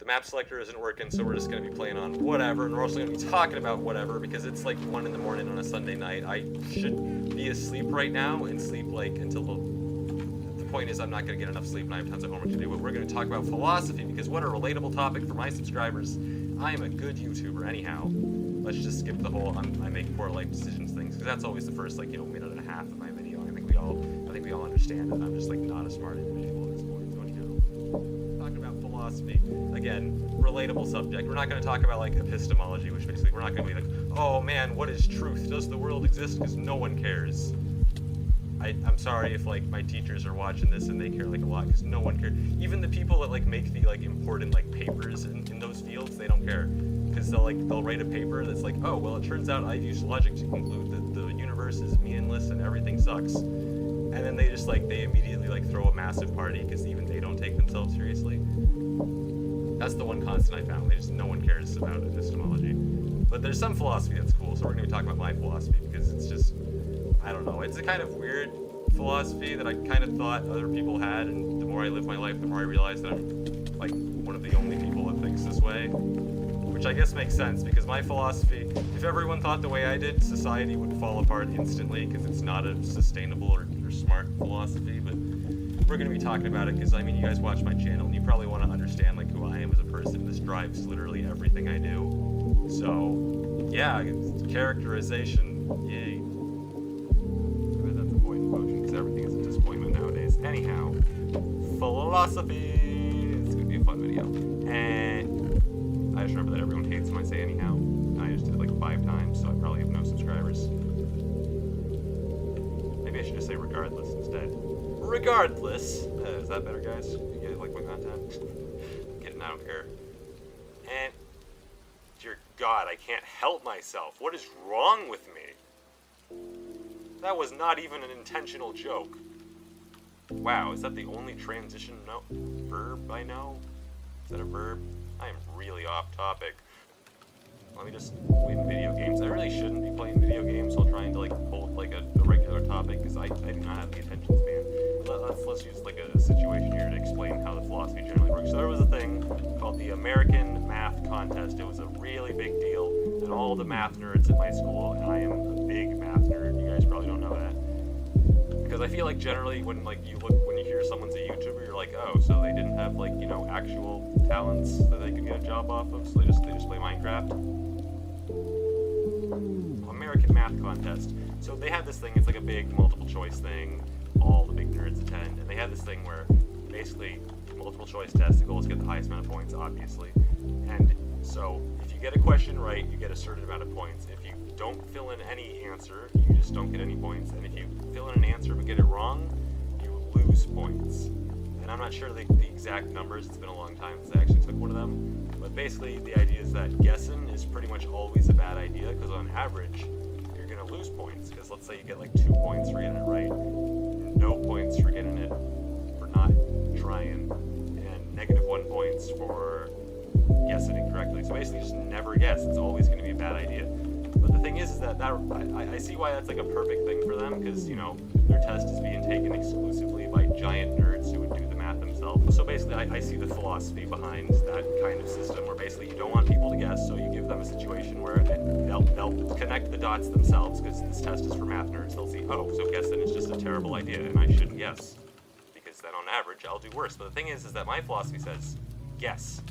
the map selector isn't working, so we're just going to be playing on whatever, and we're also going to be talking about whatever, because it's like 1 in the morning on a Sunday night. I should be asleep right now, and sleep like until the point is I'm not going to get enough sleep, and I have tons of homework to do, but we're going to talk about philosophy, because what a relatable topic for my subscribers. I am a good YouTuber anyhow. Let's just skip the whole I make poor life decisions things, because that's always the first, like, minute and a half of my video. I think we all understand it. I'm just like not a smart individual at this point. So anyhow, talking about philosophy again, relatable subject. We're not going to talk about like epistemology, which basically we're not going to be like, oh man, what is truth? Does the world exist? Because no one cares. I'm sorry if like my teachers are watching this and they care like a lot, because no one cares. Even the people that like make the like important like papers in those fields, they don't care, because they'll write a paper that's like, oh well, it turns out I've used logic to conclude that the universe is meaningless and everything sucks, and then they just like they immediately like throw a massive party because even they don't take themselves seriously. That's the one constant I found. No one cares about epistemology, but there's some philosophy that's cool. So we're going to be talking about my philosophy, because it's just, I don't know, it's a kind of weird philosophy that I kind of thought other people had, and the more I live my life, the more I realize that I'm like one of the only people that thinks this way, which I guess makes sense, because my philosophy, if everyone thought the way I did, society would fall apart instantly, because it's not a sustainable or smart philosophy. But we're going to be talking about it because, I mean, you guys watch my channel and you probably want to understand like who I am as a person. This drives literally everything I do. So yeah, it's characterization, yay. Because everything is a disappointment nowadays. Anyhow, philosophy. It's gonna be a fun video. And I just remember that everyone hates when I say anyhow. I just did it like 5 times, so I probably have no subscribers. Maybe I should just say regardless instead. Regardless. Is that better, guys? You guys like my content? I don't care. And dear God, I can't help myself. What is wrong with me? That was not even an intentional joke. Wow, is that the only transition verb I know? Is that a verb? I am really off topic. Let me just win video games. I really shouldn't be playing video games while trying to like hold like a regular topic, because I do not have the attention span. Let's use like a situation here to explain how the philosophy generally works. So there was a thing called the American Math Contest. It was a really big deal, and all the math nerds at my school, and I am a big math nerd. You guys probably don't know that, because I feel like generally when you hear someone's a YouTuber, you're like, oh, so they didn't have like actual talents that they could get a job off of, so they just play Minecraft. American Math Contest. So they had this thing. It's like a big multiple choice thing. All the big nerds attend, and they had this thing where basically multiple choice test, the goal is to get the highest amount of points, obviously. And so if you get a question right, you get a certain amount of points. If you don't fill in any answer, you just don't get any points. And if you fill in an answer but get it wrong, you lose points. And I'm not sure the exact numbers. It's been a long time since I actually took one of them. But basically the idea is that guessing is pretty much always a bad idea, because on average you're going to lose points. Because let's say you get like 2 points for getting it right, no points for getting it for not trying, and -1 points for guessing incorrectly. So basically just never guess. It's always going to be a bad idea. But the thing is that I see why that's like a perfect thing for them, because their test is being taken exclusively by giant nerds who would do the math themselves. So basically I see the philosophy behind that kind of system, where basically you don't want people to guess, so you give them a situation where they'll connect the dots themselves, because this test is for math nerds. They'll see, oh, so guessing is just a terrible idea and I shouldn't guess, because then on average I'll do worse. But the thing is that my philosophy says guess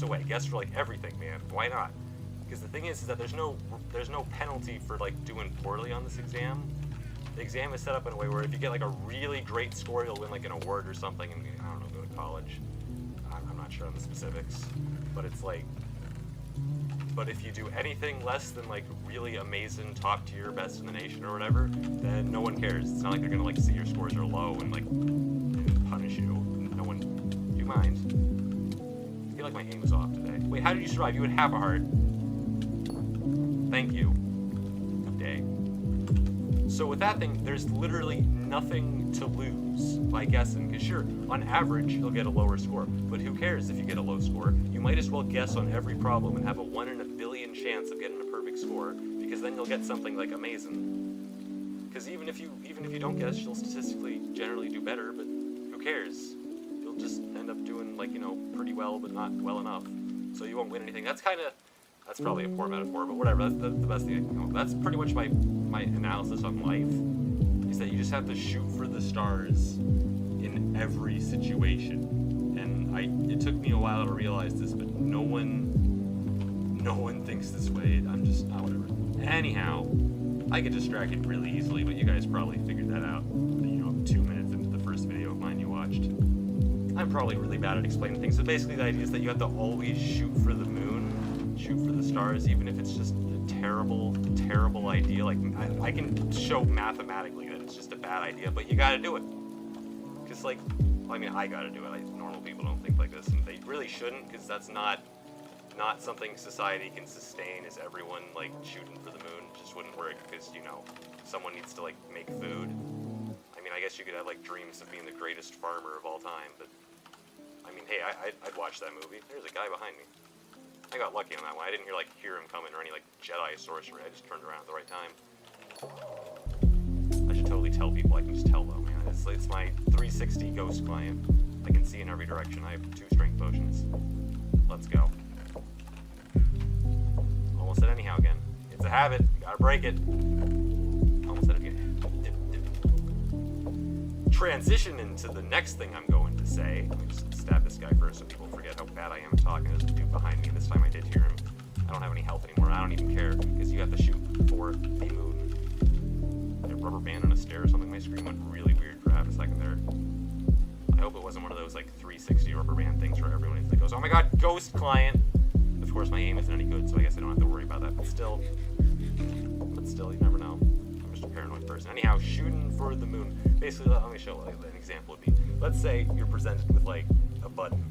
away, guess for like everything, man. Why not? Because the thing is that there's no penalty for like doing poorly on this exam. The exam is set up in a way where if you get like a really great score, you'll win like an award or something, and I don't know, go to college. I'm not sure on the specifics, but it's like, but if you do anything less than like really amazing, top tier, best in the nation or whatever, then no one cares. It's not like they're gonna like see your scores are low and like punish you. No one, do you mind? I feel like my aim is off today. Wait, how did you survive? You would have a heart. Thank you. Good day. So with that thing, there's literally nothing to lose by guessing, because sure, on average, you'll get a lower score, but who cares if you get a low score? You might as well guess on every problem and have a 1 in a billion chance of getting a perfect score, because then you'll get something like amazing. Because even if you don't guess, you'll statistically generally do better, but who cares? you'll just end up doing, like, you know, pretty well, but not well enough. So you won't win anything. That's probably a poor metaphor, but whatever. That's the best thing I can come up with. That's pretty much my analysis on life, is that you just have to shoot for the stars in every situation. And it took me a while to realize this, but no one thinks this way. I'm just, whatever. Anyhow, I get distracted really easily, but you guys probably figured that out, 2 minutes into the first video of mine you watched. I'm probably really bad at explaining things, so basically the idea is that you have to always shoot for the moon, shoot for the stars, even if it's just a terrible, terrible idea. Like, I can show mathematically that it's just a bad idea, but you gotta do it. Because, like, I mean, I gotta do it. Normal people don't think like this, and they really shouldn't, because that's not something society can sustain, is everyone, like, shooting for the moon. It just wouldn't work, because, someone needs to, like, make food. I mean, I guess you could have, like, dreams of being the greatest farmer of all time, but, I mean, hey, I'd watch that movie. There's a guy behind me. I got lucky on that one. I didn't hear him coming or any, like, Jedi sorcery. I just turned around at the right time. I should totally tell people. I can just tell, though, man. It's my 360 ghost client. I can see in every direction. I have 2 strength potions. Let's go. Almost said anyhow again. It's a habit. You gotta break it. Almost said it again. Transition into the next thing I'm going to say. Let me just stab this guy first so people forget how bad I am at talking. There's a dude behind me. This time I did hear him. I don't have any health anymore. I don't even care, because you have to shoot for the moon. A rubber band on a stair or something. My screen went really weird for half a second there. I hope it wasn't one of those, like, 360 rubber band things where everyone instantly goes, oh my god, ghost client! Of course, my aim isn't any good, so I guess I don't have to worry about that. But still, you never know. I'm just a paranoid person. Anyhow, shooting for the moon. Basically, let me show an example would be. Let's say you're presented with, like, a button.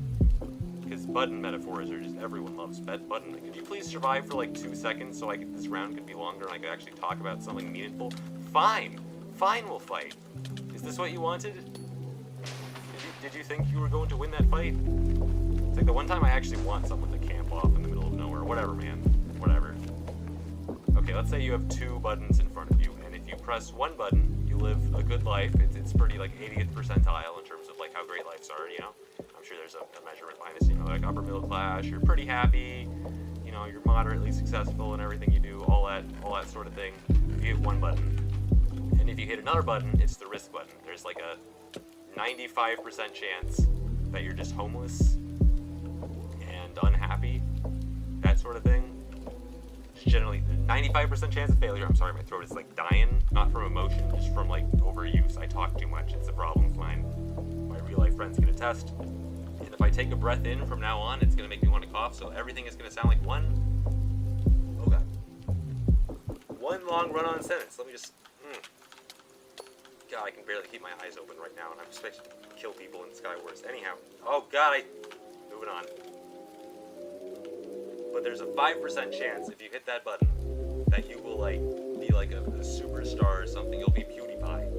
Because button metaphors are just, everyone loves button. Like, could you please survive for, like, 2 seconds so this round could be longer and I could actually talk about something meaningful? Fine, we'll fight. Is this what you wanted? Did you think you were going to win that fight? It's like the one time I actually want someone to camp off in the middle of nowhere. Whatever, man. Whatever. Okay, let's say you have 2 buttons in front of you, and if you press one button, you live a good life. It's pretty, like, 80th percentile in terms of, like, how great lives are, I'm sure there's a measurement behind this, like, upper middle class, you're pretty happy, you're moderately successful in everything you do, all that sort of thing. If you hit one button. And if you hit another button, it's the risk button. There's, like, a 95% chance that you're just homeless and unhappy, that sort of thing. Just generally, 95% chance of failure. I'm sorry, my throat is, like, dying, not from emotion, just from, like, overuse. I talk too much. It's a problem of mine. My real-life friends can attest. And if I take a breath in from now on, it's going to make me want to cough, so everything is going to sound like one long run-on sentence. Let me just... God, I can barely keep my eyes open right now, and I'm expected to kill people in Skywars. Anyhow, oh god, moving on. But there's a 5% chance if you hit that button that you will, like, be like a superstar or something. You'll be PewDiePie.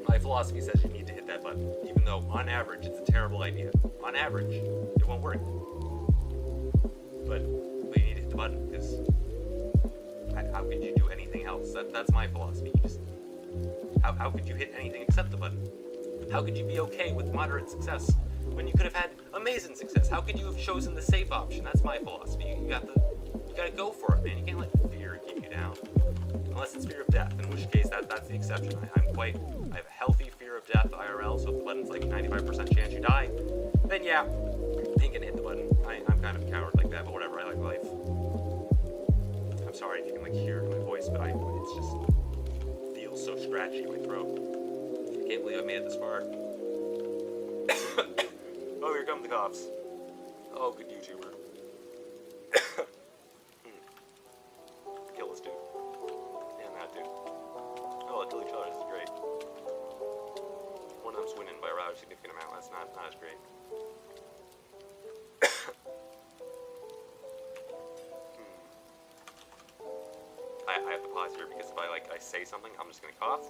My philosophy says you need to hit that button, even though on average it's a terrible idea. On average, it won't work. But you need to hit the button, because how could you do anything else? That's my philosophy. How could you hit anything except the button? How could you be okay with moderate success when you could have had amazing success? How could you have chosen the safe option? That's my philosophy. You gotta go for it, man. You can't let fear keep you down. Unless it's fear of death, in which case that's the exception. I have a healthy fear of death IRL, so if the button's like 95% chance you die, then yeah, you ain't gonna hit the button. I'm kind of a coward like that, but whatever, I like life. I'm sorry if you can, like, hear my voice, but it's just feels so scratchy in my throat. I can't believe I made it this far. Oh, here come the coughs. Oh, good YouTuber. Kill this dude. And that dude. Oh, let's kill each other. This is great. One of them's winning by a rather significant amount. That's not as great. I have to pause here because if I say something, I'm just gonna cough.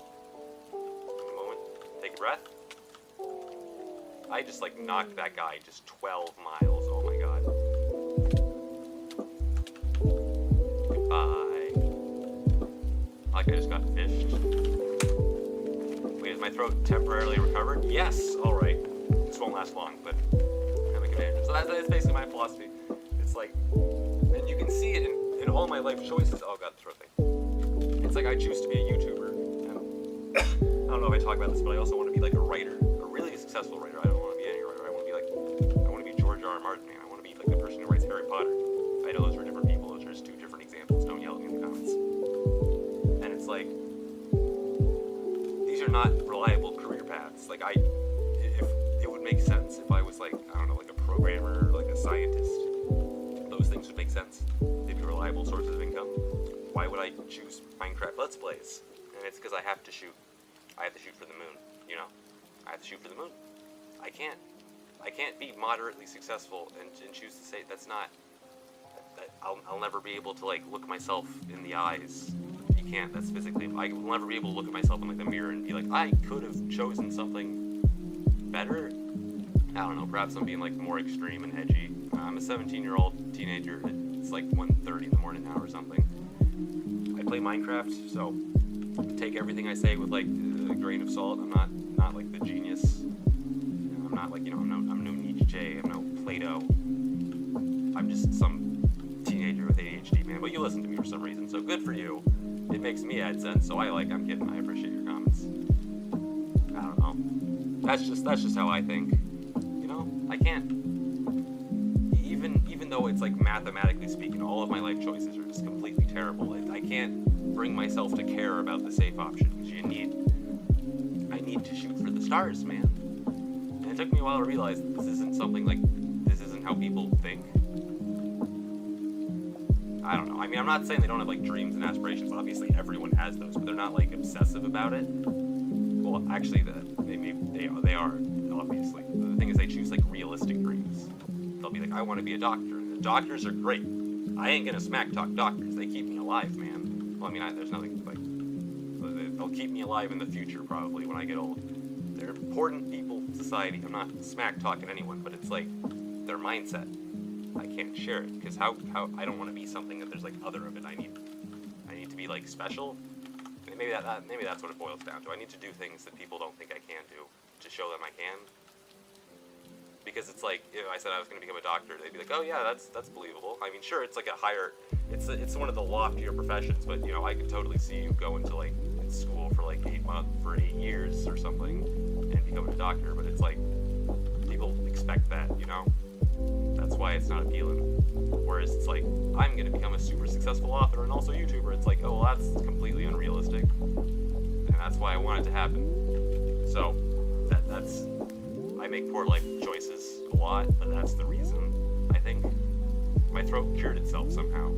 A moment. Take a breath. I just, like, knocked that guy just 12 miles. Oh my god. Goodbye. Like I just got fished. Wait, is my throat temporarily recovered? Yes! Alright. It's won't last long, but I'm a commander. So that's basically my philosophy. It's like, and you can see it in all my life choices. Oh god, throw thing. It's like I choose to be a YouTuber. And I don't know if I talk about this, but I also want to be like a writer, a really successful writer. I don't want to be any writer. I want to be George R. R. Martin, man. I want to be like the person who writes Harry Potter. I know those are different people. Those are just two different examples. Don't yell at me in the comments. And it's like, these are not reliable career paths. Like if it would make sense if I was like, I don't know, like a programmer or like a scientist. Those things would make sense. They'd be reliable sources of income. Why would I choose Minecraft Let's Plays? And it's because I have to shoot. I have to shoot for the moon. You know, I have to shoot for the moon. I can't be moderately successful and choose to say that's not. I'll never be able to like look myself in the eyes. You can't. That's physically. I will never be able to look at myself in like the mirror and be like, I could have chosen something better. I don't know. Perhaps I'm being like more extreme and edgy. I'm a 17-year-old teenager. It's like 1:30 in the morning now or something. I play Minecraft, so take everything I say with like a grain of salt. I'm not like the genius. I'm not like, I'm no Nietzsche. I'm no Plato. I'm just some teenager with ADHD, man. But you listen to me for some reason, so good for you. It makes me AdSense, so I'm kidding. I appreciate your comments. I don't know. That's just how I think. I can't. Even though it's like mathematically speaking, all of my life choices are just completely terrible. I can't bring myself to care about the safe option because I need to shoot for the stars, man. And it took me a while to realize that this isn't something like, this isn't how people think. I don't know. I mean, I'm not saying they don't have like dreams and aspirations. Obviously, everyone has those, but they're not like obsessive about it. Well, actually, they are obviously. The thing is, they choose like realistic dreams. They'll be like, I want to be a doctor. And the doctors are great. I ain't gonna smack talk doctors. They keep me alive, man. Well, I mean, there's nothing like. They'll keep me alive in the future, probably when I get old. They're important people in society. I'm not smack talking anyone, but it's like their mindset. I can't share it because how I don't want to be something that there's like other of it. I need to be like special. Maybe that's what it boils down to. I need to do things that people don't think I can do to show them I can. Because it's like, if I said I was going to become a doctor, they'd be like, oh yeah, that's believable. I mean, sure, it's like a higher, it's one of the loftier professions, but I could totally see you going to like school for like 8 years or something and becoming a doctor. But it's like people expect that, That's why it's not appealing. Whereas it's like, I'm going to become a super successful author and also YouTuber. It's like, oh, well, that's completely unrealistic. And that's why I want it to happen. So, that's... I make poor life choices a lot, but that's the reason, I think. My throat cured itself somehow.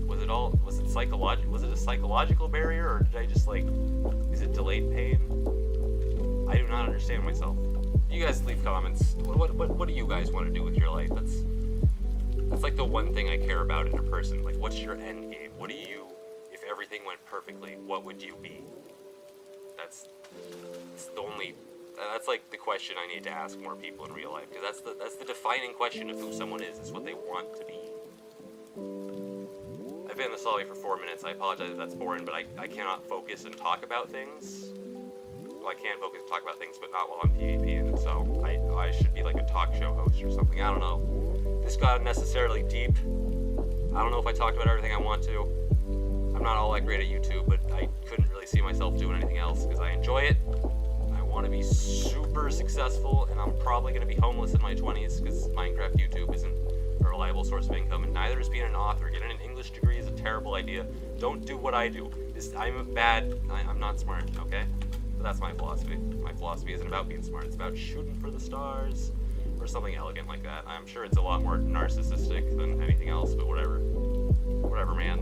Was it psychological? Was it a psychological barrier, or did I just is it delayed pain? I do not understand myself. You guys leave comments. What do you guys want to do with your life? That's like the one thing I care about in a person. Like, what's your end game? What do you, if everything went perfectly, what would you be? That's like the question I need to ask more people in real life, because that's the defining question of who someone is what they want to be. I've been in the lobby for 4 minutes. I apologize if that's boring, but I cannot focus and talk about things. Well, I can focus and talk about things, but not while I'm PvPing, so I should be like a talk show host or something. I don't know. This got unnecessarily deep. I don't know if I talked about everything I want to. I'm not all that great at YouTube, but I couldn't really see myself doing anything else because I enjoy it. I want to be super successful, and I'm probably going to be homeless in my 20s because Minecraft YouTube isn't a reliable source of income, and neither is being an author. Getting an English degree is a terrible idea. Don't do what I do. I'm not smart, okay? But that's my philosophy. My philosophy isn't about being smart. It's about shooting for the stars or something elegant like that. I'm sure it's a lot more narcissistic than anything else, but whatever. Whatever, man.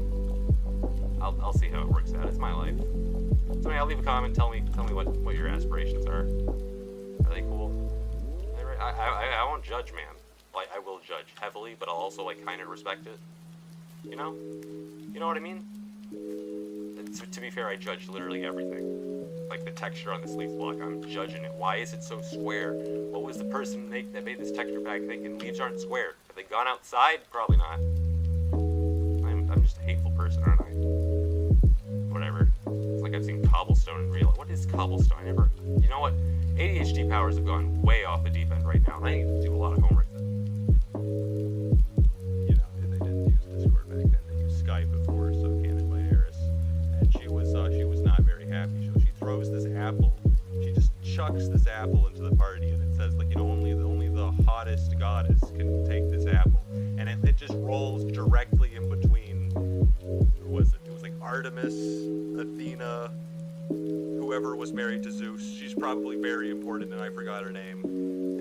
I'll see how it works out. It's my life. So I'll leave a comment. Tell me what your aspirations are. Are they cool? I won't judge, man. Like, I will judge heavily, but I'll also kind of respect it. You know what I mean? To be fair, I judge literally everything. Like the texture on this leaf block, I'm judging it. Why is it so square? What was the person that made this texture pack thinking leaves aren't square? Have they gone outside? Probably not. I'm just a hateful person, aren't I? Whatever. It's like I've seen cobblestone in real life. What is cobblestone. You know what? ADHD powers have gone way off the deep end right now, and I need to do a lot of homework. You know, they didn't use Discord back then. They used Skype before, so Cannon by Eris. And she was not very happy. So she throws this apple. She just chucks this apple into the party, and it says, like, you know, only the hottest goddess can take this apple. And it just rolls directly in between, who was it? It was like Artemis, Athena, whoever was married to Zeus. She's probably very important, and I forgot her name.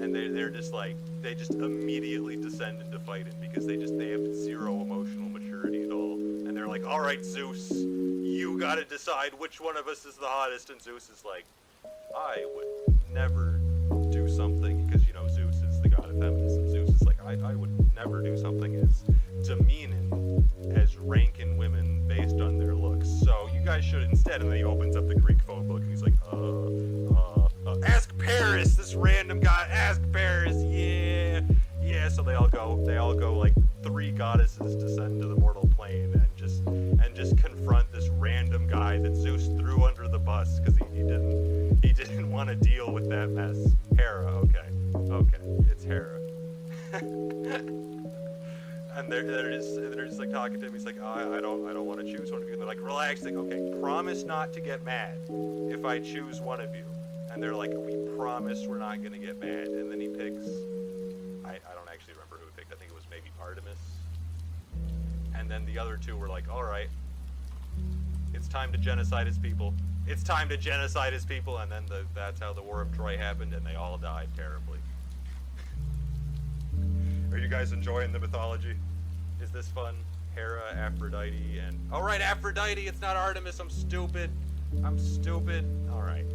And they're just like, they just immediately descend into fighting because they have zero emotional maturity at all. And they're like, all right, Zeus, you gotta decide which one of us is the hottest. And Zeus is like, I would never do something, because, you know, Zeus is the god of feminism. Zeus is like, I would never do something as demeaning as ranking women based on their looks. So you guys should instead. And then he opens up the Greek phone book and he's like, ask Paris, this random guy, ask Paris, yeah. So they all go like 3 goddesses descend to the mortal plane and just confront this random guy that Zeus threw under the bus because he didn't want to deal with that mess. Hera, okay, it's Hera. And they're just like talking to him. He's like, I don't want to choose one of you. And they're like, relax, like, okay, promise not to get mad if I choose one of you. And they're like, we promise we're not gonna get mad. And then he picks, I don't actually remember who he picked. I think it was maybe Artemis. And then the other 2 were like, all right, it's time to genocide his people. It's time to genocide his people. And then that's how the War of Troy happened, and they all died terribly. Are you guys enjoying the mythology? Is this fun? Hera, Aphrodite, and... Oh, right, Aphrodite! It's not Artemis! I'm stupid! Alright.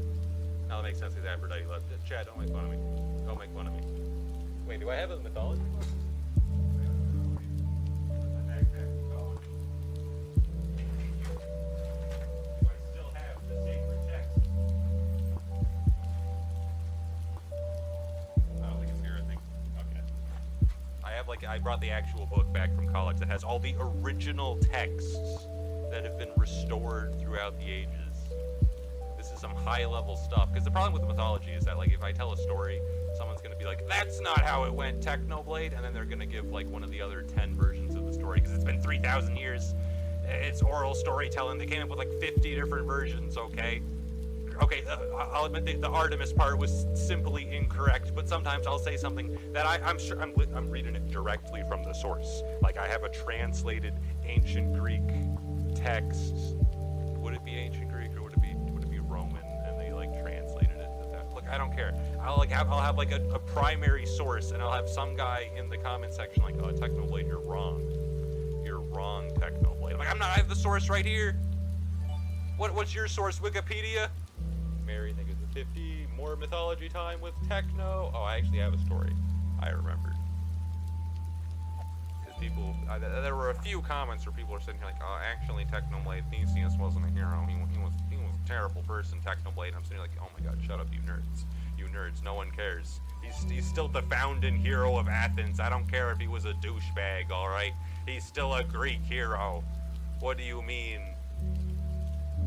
Now that makes sense, because Aphrodite left. Chad, don't make fun of me. Don't make fun of me. Wait, do I have a mythology book? I brought the actual book back from college that has all the original texts that have been restored throughout the ages. This is some high-level stuff, because the problem with the mythology is that, like, if I tell a story, someone's going to be like, that's not how it went, Technoblade, and then they're going to give, like, one of the other 10 versions of the story, because it's been 3,000 years. It's oral storytelling. They came up with, like, 50 different versions, okay? Okay, I'll admit the Artemis part was simply incorrect, but sometimes I'll say something that I'm sure I'm reading it directly from the source. Like, I have a translated ancient Greek text. Would it be ancient Greek or would it be Roman? And they like translated it to that. Look, I don't care. I'll have like a primary source, and I'll have some guy in the comment section like, oh, Technoblade, you're wrong. You're wrong, Technoblade. I'm like, I'm not. I have the source right here. What's your source? Wikipedia? Mary, I think it's the 50 more mythology time with Techno. Oh, I actually have a story. I remembered. Because people, there were a few comments where people were sitting here like, oh, actually, Technoblade, Theseus wasn't a hero. He was a terrible person, Technoblade. I'm sitting here like, oh my god, shut up, you nerds. You nerds, no one cares. He's still the founding hero of Athens. I don't care if he was a douchebag, alright? He's still a Greek hero. What do you mean?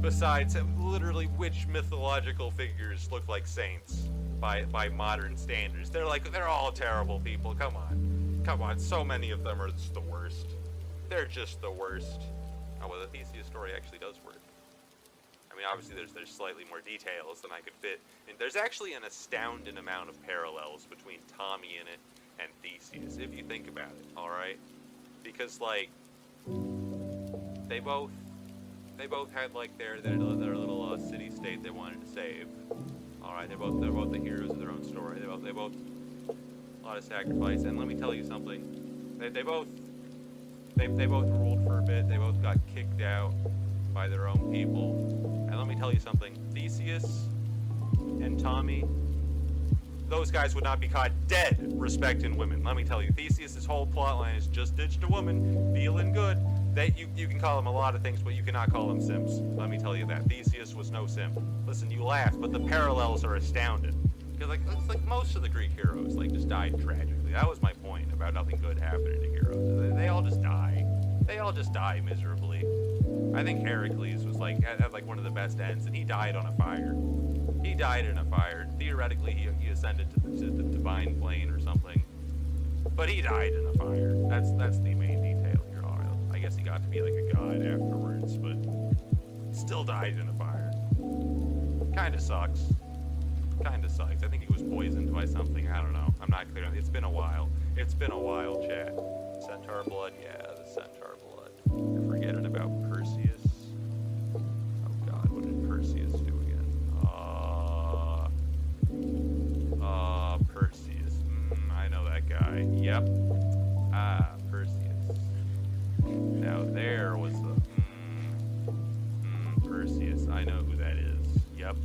Besides, literally, which mythological figures look like saints by modern standards? They're all terrible people. Come on. So many of them are just the worst. They're just the worst. Oh, well, the Theseus story actually does work. I mean, obviously, there's slightly more details than I could fit. And there's actually an astounding amount of parallels between Tommy in it and Theseus, if you think about it. All right, because like they both had like their little city-state they wanted to save. All right, they're both the heroes of their own story. They both a lot of sacrifice. And let me tell you something. They both ruled for a bit. They both got kicked out by their own people. And let me tell you something. Theseus and Tommy, those guys would not be caught dead respecting women. Let me tell you, Theseus' whole plotline is just ditched a woman, feeling good. You can call them a lot of things, but you cannot call them simps. Let me tell you that. Theseus was no simp. Listen, you laugh, but the parallels are astounding. Because it's like most of the Greek heroes just died tragically. That was my point about nothing good happening to heroes. They all just die. They all just die miserably. I think Heracles was had one of the best ends, and he died on a fire. He died in a fire. Theoretically, he ascended to the divine plane or something. But he died in a fire. That's the main detail here. I guess he got to be like a god afterwards, but still died in a fire. Kinda sucks. Kinda sucks. I think he was poisoned by something. I don't know. I'm not clear. It's been a while. It's been a while, chat. Centaur blood? Yeah, the centaur blood. You're forgetting about Perseus. Oh god, what did Perseus do again? Perseus. I know that guy. Yep. Perseus. Now there was the Perseus. I know who that is. Yep.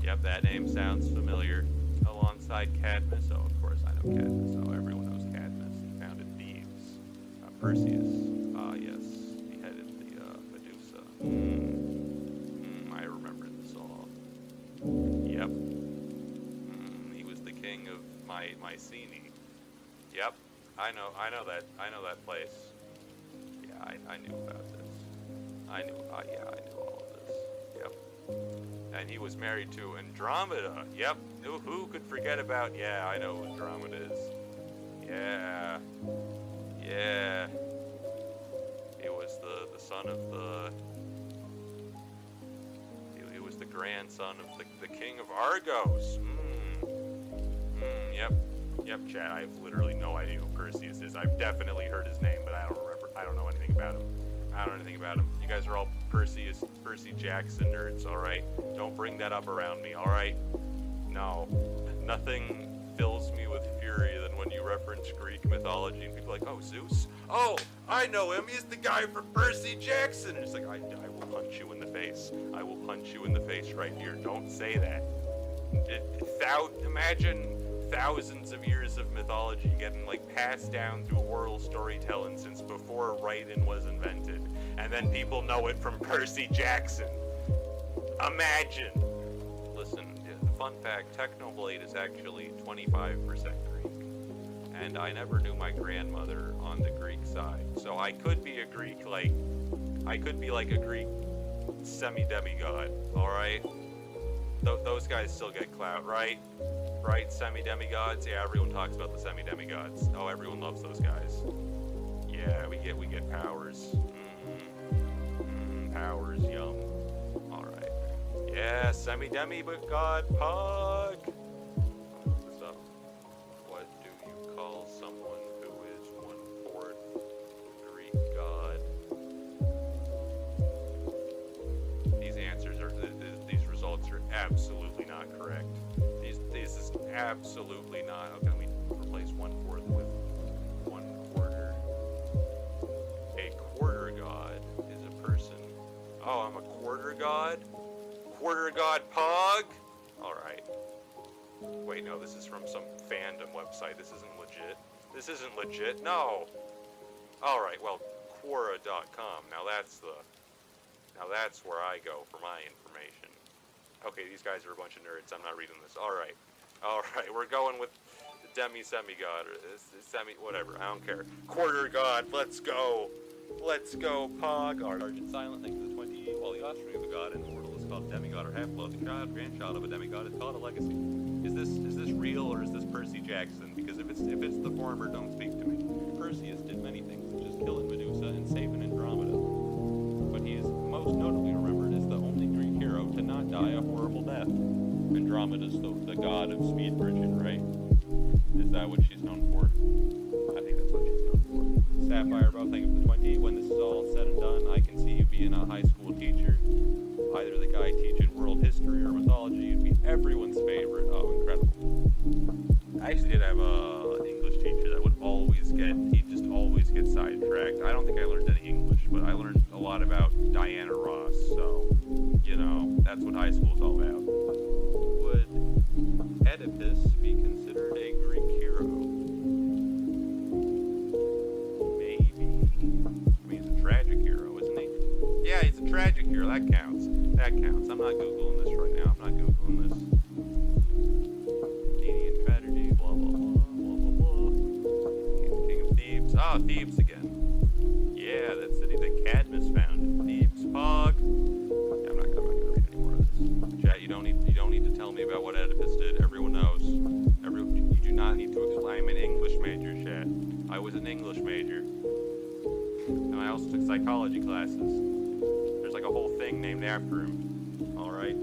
Yep, that name sounds familiar. Alongside Cadmus. Oh, of course I know Cadmus. Oh, everyone knows Cadmus. He founded Thebes. Perseus. Yes. Beheaded the Medusa. I remember this all. Yep. He was the king of Mycenae. Yep. I know that place. Yeah, I knew about this. I knew all of this. Yep. And he was married to Andromeda. Yep. Who could forget about? Yeah, I know who Andromeda is. Yeah. Yeah. It was the son of the. It was the grandson of the king of Argos. Yep. Yep, chat. I have literally no idea who Perseus is. I've definitely heard his name, but I don't remember. I don't know anything about him. I don't know anything about him. You guys are all Percy Jackson nerds, alright? Don't bring that up around me, alright? No. Nothing fills me with fury than when you reference Greek mythology and people are like, oh, Zeus? Oh, I know him. He's the guy from Percy Jackson. And it's like, I will punch you in the face. I will punch you in the face right here. Don't say that. Imagine thousands of years of mythology getting passed down through oral storytelling since before writing was invented, and then people know it from Percy Jackson. Imagine. Listen, fun fact, Technoblade is actually 25% Greek, and I never knew my grandmother on the Greek side, so I could be a Greek, I could be like a Greek semi-demigod, alright? Those guys still get clout, right? Right, semi-demigods? Yeah, everyone talks about the semi-demigods. Oh, everyone loves those guys. Yeah, we get powers. Powers, yum. Alright. Yeah, semi-demigod pug! So, what do you call someone who is 1/4 Greek god? These answers are, these results are absolutely not correct. This is absolutely not. How can we replace 1/4 with 1/4? A quarter god is a person. Oh, I'm a quarter god? Quarter god pog? Alright. Wait, no, this is from some fandom website. This isn't legit. This isn't legit. No! Alright, well, Quora.com. Now that's where I go for my information. Okay, these guys are a bunch of nerds. I'm not reading this. Alright. Alright, we're going with semi-god, or whatever. I don't care. Quarter god, let's go. Let's go, Pog. Argent Silent, thanks for the 20. Well, the offspring of a god in the world is called demigod or half-blood. The grandchild of a demigod is called a legacy. Is this real, or is this Percy Jackson? Because if it's the former, don't speak to me. Perseus did many things, such as killing Medusa and saving Andromeda. But he is most notably remembered as the only Greek hero to not die a horrible death. Andromeda's the god of speed bridging, right? Is that what she's known for? I think that's what she's known for. Sapphire, bro, thank you for the 20. When this is all said and done, I can see you being a high school teacher. Either the guy teaching world history or mythology. You'd be everyone's favorite. Oh, incredible. I actually did have an English teacher that would he'd just always get sidetracked. I don't think I learned any English, but I learned a lot about Diana Ross, so, that's what high school's all about. Would Oedipus be considered a Greek hero? Maybe. I mean, he's a tragic hero, isn't he? Yeah, he's a tragic hero. That counts. That counts. I'm not Googling this right now. I'm not Googling this. Athenian tragedy, blah, blah, blah, blah, blah, blah. He's the king of Thebes. Ah, Thebes again. Yeah, that city that Cadmus founded. Thebes, Pog. Yeah, I'm not gonna read any more of this. Chat, you don't need to major. And I also took psychology classes. There's like a whole thing named after him. Alright.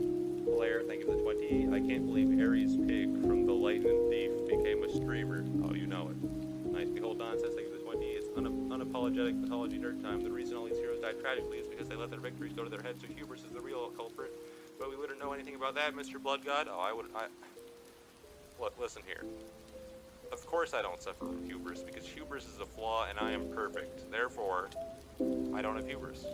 Blair, thank you for the 20. I can't believe Aries Pig from The Lightning Thief became a streamer. Oh, you know it. Nice. Behold Don says thank you for the 20. It's unapologetic mythology nerd time. The reason all these heroes died tragically is because they let their victories go to their heads, so hubris is the real culprit. But we wouldn't know anything about that, Mr. Blood God. Oh, Look, listen here. Of course I don't suffer from hubris, because hubris is a flaw and I am perfect. Therefore, I don't have hubris.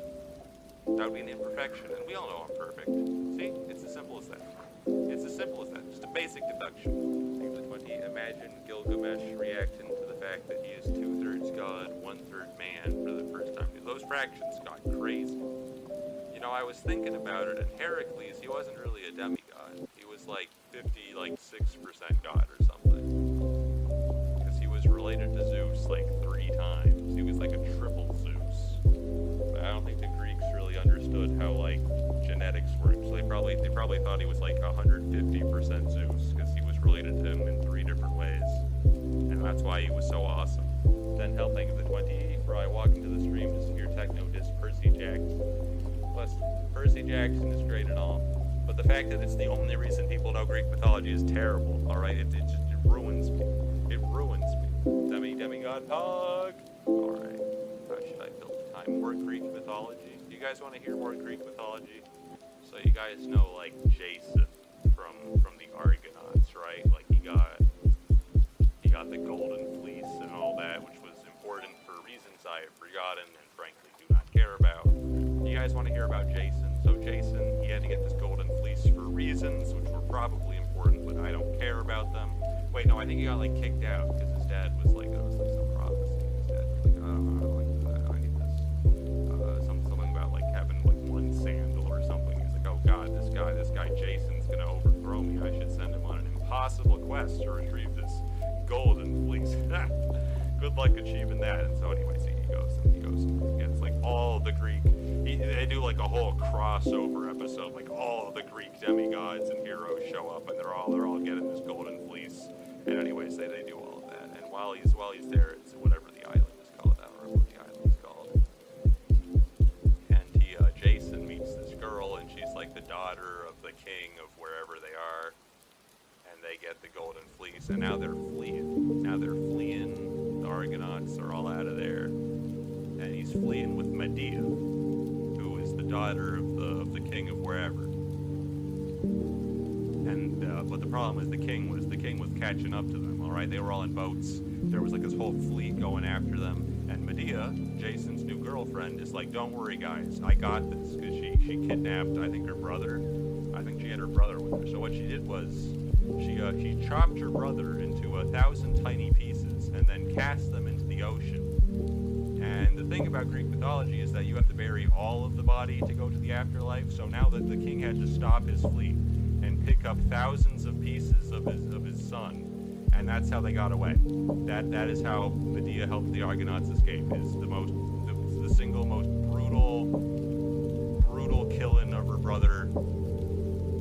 That would be an imperfection, and we all know I'm perfect. See? It's as simple as that. It's as simple as that. Just a basic deduction. Thank you for the 20. Imagine Gilgamesh reacting to the fact that he is 2/3 God, 1/3 man for the first time. Those fractions got crazy. You know, I was thinking about it, and Heracles, he wasn't really a demigod. He was like 6% God or something. Because he was related to Zeus like 3 times. He was like a triple Zeus. But I don't think the Greeks really understood how like genetics worked. So they probably thought he was like 150% Zeus, because he was related to him in 3 different ways. And that's why he was so awesome. Then hell, thank you for the 20. For I walk into the stream to hear Techno diss Percy Jackson. Plus, Percy Jackson is great and all, but the fact that it's the only reason people know Greek mythology is terrible, alright? It ruins me. It ruins me. Demigod Pog! Alright. How should I fill the time? More Greek mythology? You guys want to hear more Greek mythology? So you guys know, like, Jason from the Argonauts, right? Like, he got the golden fleece and all that, which was important for reasons I have forgotten and frankly do not care about. You guys want to hear about Jason? So Jason, he had to get this golden fleece for reasons which were probably important, but I don't care about them. Wait, no, I think he got like kicked out because his dad was like, it was like some prophecy. His dad was like, I need this. Something about like having like one sandal or something. He's like, oh God, this guy Jason's gonna overthrow me. I should send him on an impossible quest to retrieve this golden fleece. Good luck achieving that. And so anyways, he goes and gets like all the Greek. They do like a whole crossover episode, like all of the Greek demigods and heroes show up, and they're all getting this golden fleece. And anyways, they do all of that. And while he's there, it's whatever the island is called. I don't remember what the island is called. And Jason meets this girl, and she's like the daughter of the king of wherever they are. And they get the golden fleece, and now they're fleeing. The Argonauts are all out of there, and he's fleeing with Medea, who is the daughter of the king of wherever. And but the problem is the king was catching up to them. All right, they were all in boats. There was like this whole fleet going after them, and Medea, Jason's new girlfriend, is like, "Don't worry, guys, I got this," because she kidnapped, I think, her brother. I think she had her brother with her. So what she did was she chopped her brother into 1,000 tiny pieces and then cast them into the ocean. And the thing about Greek mythology is that you have to bury all of the body to go to the afterlife. So now that the king had to stop his fleet and pick up thousands of pieces of his son, and that's how they got away. That is how Medea helped the Argonauts escape. Is the single most brutal killing of her brother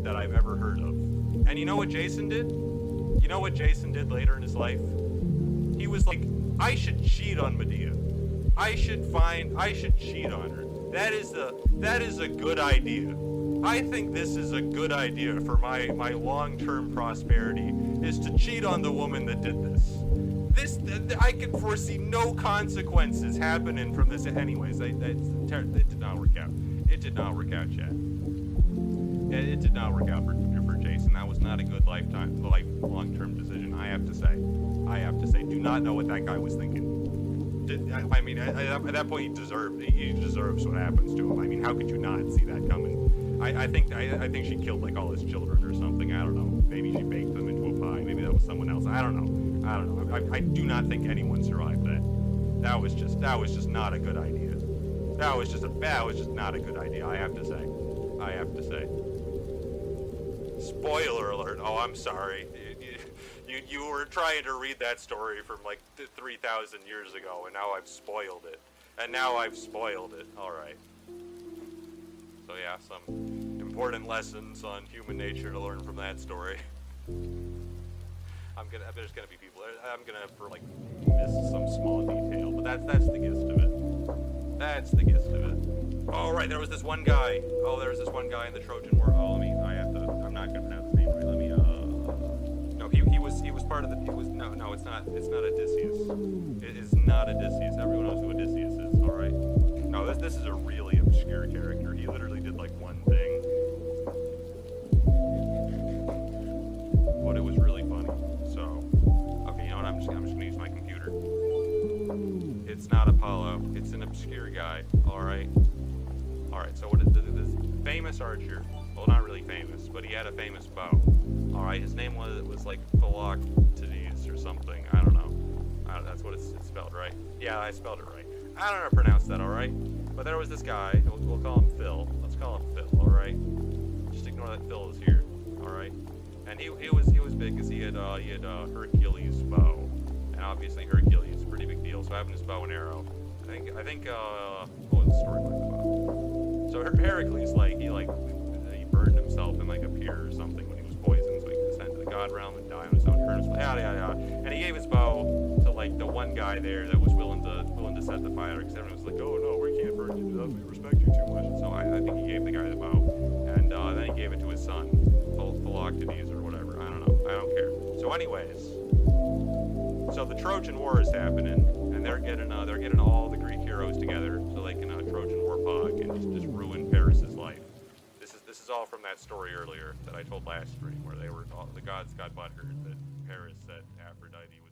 that I've ever heard of. And you know what Jason did? You know what Jason did later in his life? He was like, I should cheat on Medea. I should cheat on her. That is a good idea. I think this is a good idea for my long-term prosperity, is to cheat on the woman that did this. I can foresee no consequences happening from this. Anyways, it did not work out. It did not work out, Chad. It did not work out for Jason. That was not a good long-term decision, I have to say. Do not know what that guy was thinking. I mean, at that point, he deserves what happens to him. I mean, how could you not see that coming? I think she killed like all his children or something. I don't know. Maybe she baked them into a pie. Maybe that was someone else. I don't know. I do not think anyone survived that. That was just not a good idea. That was just not a good idea. I have to say. Spoiler alert. Oh, I'm sorry. You were trying to read that story from like 3,000 years ago, and now I've spoiled it. All right. So yeah, some important lessons on human nature to learn from that story. There's gonna be people. I'm gonna miss some small detail, but that's the gist of it. That's the gist of it. Oh, right, there was this one guy. Oh, there was this one guy in the Trojan War. Oh, I'm not gonna pronounce his name right. No, he was part of the, no, it's not Odysseus. It is not Odysseus. Everyone knows who Odysseus is, alright? No, this is a really obscure character. He literally did like one thing. But it was really funny. So, okay, you know what, I'm just gonna use my computer. It's not Apollo, it's an obscure guy, alright? Alright, so what is this famous archer, well, not really famous, but he had a famous bow. Alright, his name was like Philoctetes or something, I don't know. That's what it's spelled, right? Yeah, I spelled it right. I don't know how to pronounce that, alright? But there was this guy, we'll call him Phil. Let's call him Phil, alright? Just ignore that Phil is here, alright? And he was big because he had Hercules' bow. And obviously Hercules is a pretty big deal, so having his bow and arrow. I think what was the story like about? So Heracles, he burned himself in like a pier or something when he was poisoned, so he could descend to the god realm and die on his own terms. Yada. And he gave his bow to like the one guy there that was willing to set the fire, because everyone was like, oh no, we can't burn you to death, we respect you too much. And so I think he gave the guy the bow, and then he gave it to his son, Philoctetes or whatever. I don't know. I don't care. So anyways, so the Trojan War is happening, and they're getting all the Greek heroes together so they can Trojan War Pog and just ruin Paris's life. This is all from that story earlier that I told last stream, where the gods got butthurt that Paris said Aphrodite was